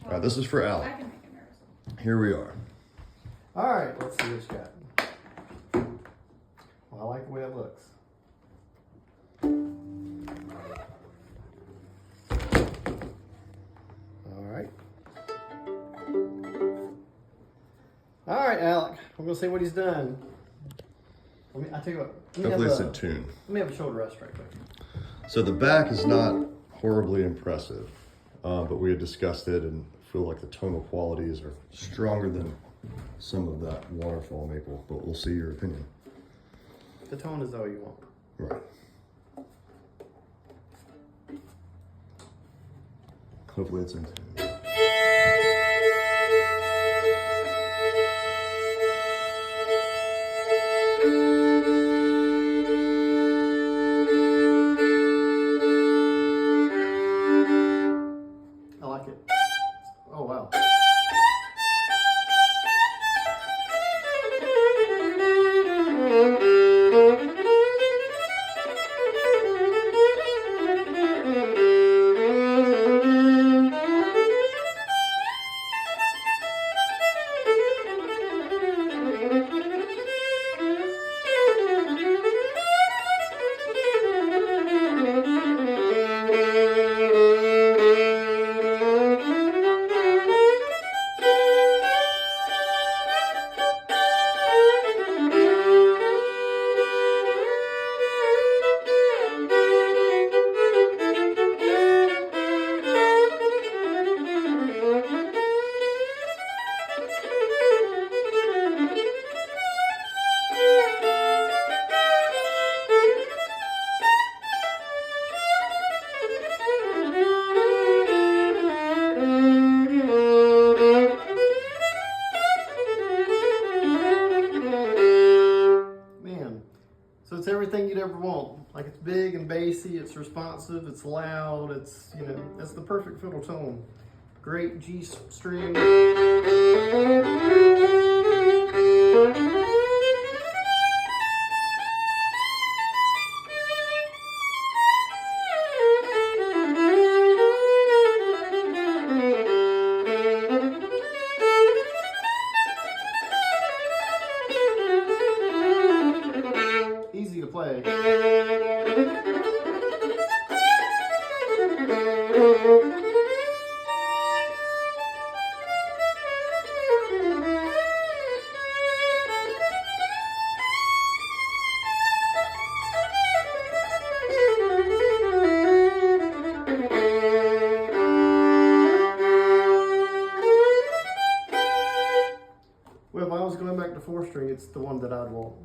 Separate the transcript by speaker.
Speaker 1: All right, this is for Alec.
Speaker 2: I can make it nervous.
Speaker 1: Here we are.
Speaker 3: All right, let's see what you got. Well, I like the way it looks. All right. All right, Alec. I'm gonna see what he's done. I tell you what.
Speaker 1: Hopefully it's in tune.
Speaker 3: Let me have a shoulder rest right quick.
Speaker 1: So the back is not horribly impressive, but we had discussed it and feel like the tonal qualities are stronger than some of that waterfall maple, but we'll see your opinion.
Speaker 3: The tone is all you want.
Speaker 1: Right. Hopefully it's in tune.
Speaker 3: I like it. Oh, wow. So it's everything you'd ever want. Like, it's big and bassy, it's responsive, it's loud, it's, you know, that's the perfect fiddle tone. Great G string. Easy to play. Well, if I was going back to 4-string, it's the one that I'd want.